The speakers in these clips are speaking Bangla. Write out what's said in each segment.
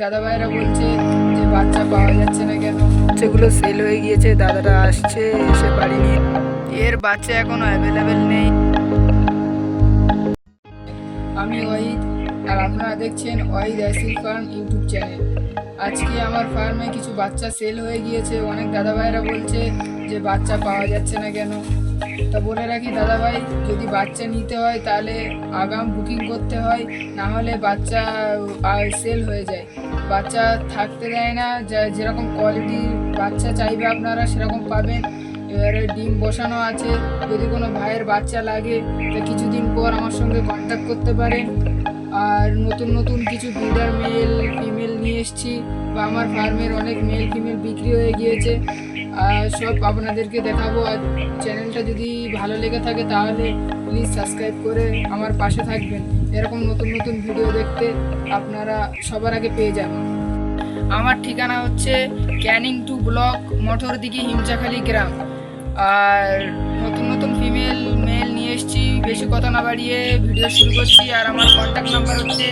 দাদা ভাইরা বলছে যে বাচ্চা পাওয়া যাচ্ছে না কেন, সেগুলো সেল হয়ে গিয়েছে। দাদাটা আসছে, এসে বাড়ি নিয়ে এর বাচ্চা এখনো অ্যাভেলেবেল নেই। আমি ওয়াহিদ, আর আপনারা দেখছেন ওয়াহিদ অ্যাসিল ফার্ম ইউটিউব চ্যানেল। আজকে আমার ফার্মে কিছু বাচ্চা সেল হয়ে গিয়েছে। অনেক দাদা ভাইরা বলছে যে বাচ্চা পাওয়া যাচ্ছে না কেন। তা বলে রাখি দাদা ভাই, যদি বাচ্চা নিতে হয় তাহলে আগাম বুকিং করতে হয়, না হলে বাচ্চা সেল হয়ে যায়। বাচ্চা থাকতে দেয় না, যেরকম কোয়ালিটির বাচ্চা চাইবে আপনারা সেরকম পাবেন। এবারে ডিম বসানো আছে, যদি কোনো ভাইয়ের বাচ্চা লাগে তা কিছুদিন পর আমার সঙ্গে কন্ট্যাক্ট করতে পারেন। আর নতুন নতুন কিছু ব্রিডার মেল ফিমেল নিয়ে এসেছি, বা আমার ফার্মের অনেক মেল ফিমেল বিক্রি হয়ে গিয়েছে, সব আপনাদেরকে দেখাবো। আর চ্যানেলটা যদি ভালো লেগে থাকে তাহলে প্লিজ সাবস্ক্রাইব করে আমার পাশে থাকবেন। এরকম নতুন নতুন ভিডিও দেখতে আপনারা সবার আগে পেয়ে যাবেন। আমার ঠিকানা হচ্ছে ক্যানিং টু ব্লক, মঠরদিঘি, হিমচাখালি গ্রাম। আর নতুন নতুন ফিমেল মেল নিয়ে এসেছি। বেশি কথা না বাড়িয়ে ভিডিও শুরু করছি। আর আমার কন্ট্যাক্ট নাম্বার হচ্ছে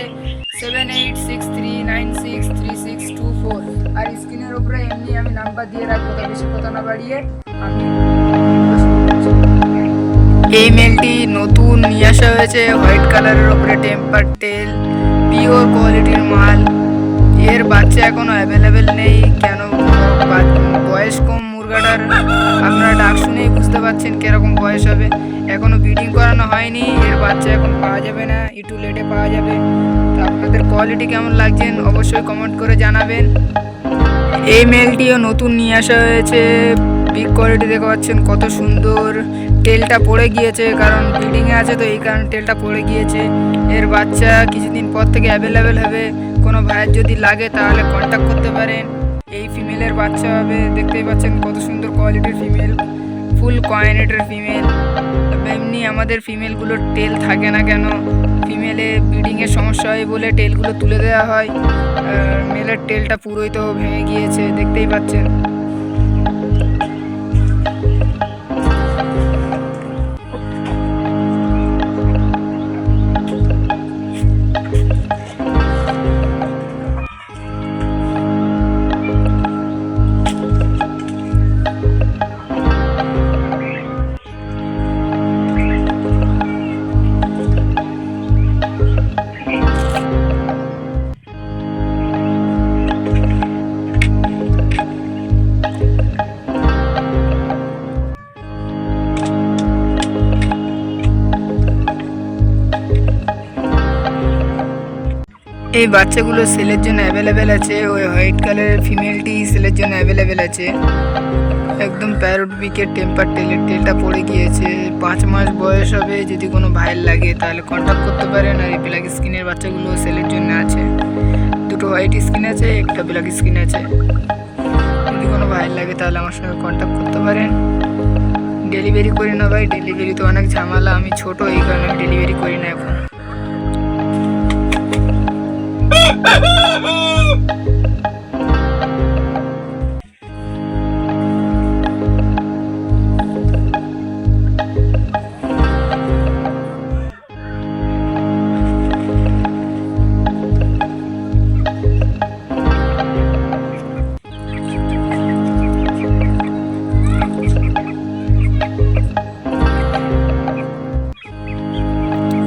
7863963624। আর স্ক্রিনের উপরে এমনি আমি নাম্বার দিয়ে রাখবো। তা বেশি কথা না বাড়িয়ে আমি এই মেলটি নতুন নিয়ে আসা হয়েছে, হোয়াইট কালারের উপরে টেম্পার টেল, পিওর কোয়ালিটির মাল। এর বাচ্চা এখনো অ্যাভেলেবেল নেই কেন, বয়স কম মুরগাটার। আপনারা ডাক শুনেই বুঝতে পারছেন কিরকম বয়স হবে। এখনো ব্রিডিং করানো হয়নি, এর বাচ্চা এখন পাওয়া যাবে না, একটু লেটে পাওয়া যাবে। তো আপনাদের কোয়ালিটি কেমন লাগছেন অবশ্যই কমেন্ট করে জানাবেন। এই মেলটিও নতুন নিয়ে আসা হয়েছে, বিগ কোয়ালিটি দেখতে পাচ্ছেন কত সুন্দর। টেলটা পড়ে গিয়েছে, কারণ ব্রিডিংয়ে আছে তো এই কারণে টেলটা পড়ে গিয়েছে। এর বাচ্চা কিছুদিন পর থেকে অ্যাভেলেবেল হবে। কোনো ভাইয়ের যদি লাগে তাহলে কন্ট্যাক্ট করতে পারেন। এই ফিমেলের বাচ্চা হবে, দেখতেই পাচ্ছেন কত সুন্দর কোয়ালিটির ফিমেল, ফুল কয়েনেটের ফিমেল। এমনি আমাদের ফিমেলগুলোর টেল থাকে না কেন, ফিমেলে ব্রিডিংয়ের সমস্যা হয় বলে টেলগুলো তুলে দেওয়া হয়। মেলের টেলটা পুরোই তো ভেঙে গিয়েছে, দেখতেই পাচ্ছেন। এই বাচ্চাগুলো সেলের জন্য অ্যাভেলেবেল আছে। ওই হোয়াইট কালারের ফিমেলটি সেলের জন্য অ্যাভেলেবেল আছে। একদম প্যারট বিকের টেম্পার টেলটা পড়ে গিয়েছে। 5 মাস বয়স হবে। যদি কোনো ভাইয়ের লাগে তাহলে কন্ট্যাক্ট করতে পারেন। আর এই ব্ল্যাক স্কিনের বাচ্চাগুলো সেলের জন্য আছে। দুটো হোয়াইট স্কিন আছে, একটা ব্ল্যাক স্কিন আছে। যদি কোনো ভাইয়ের লাগে তাহলে আমার সঙ্গে কন্ট্যাক্ট করতে পারেন। ডেলিভারি করি না ভাই, ডেলিভারি তো অনেক ঝামেলা। আমি ছোট, এই কারণে ডেলিভারি করি না এখন।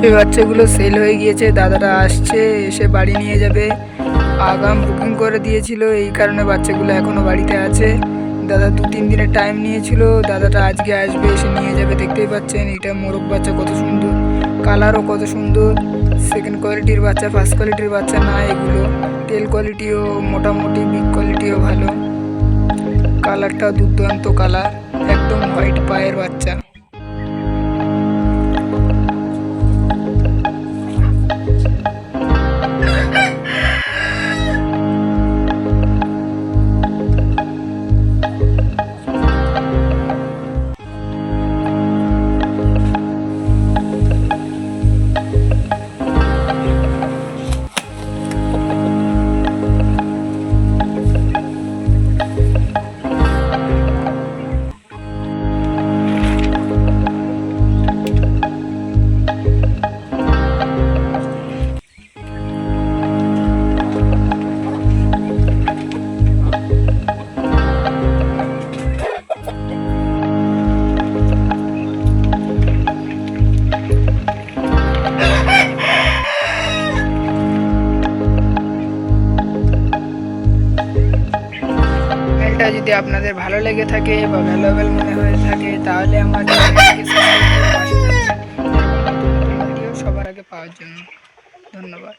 এই বাচ্চাগুলো সেল হয়ে গিয়েছে। দাদাটা আসছে, এসে বাড়ি নিয়ে যাবে। আগাম বুকিং করে দিয়েছিল, এই কারণে বাচ্চাগুলো এখনও বাড়িতে আছে। দাদা 2-3 দিনের টাইম নিয়েছিল। দাদাটা আজকে আসবে, এসে নিয়ে যাবে। দেখতেই পাচ্ছেন এটা মোরগ বাচ্চা, কত সুন্দর কালারও, কত সুন্দর। সেকেন্ড কোয়ালিটির বাচ্চা, ফার্স্ট কোয়ালিটির বাচ্চা না এগুলো। টেল কোয়ালিটিও মোটামুটি, বিগ কোয়ালিটিও ভালো, কালারটাও দুর্দান্ত কালার, একদম হোয়াইট পায়ের বাচ্চা। যদি আপনাদের ভালো লেগে থাকে বা ভ্যালুয়েবল মনে হয়ে থাকে তাহলে আমার চ্যানেলটিকে সাবস্ক্রাইব করে পাশে থাকবেন এরকম নতুন নতুন ভিডিও সবার আগে পাওয়ার জন্য। ধন্যবাদ।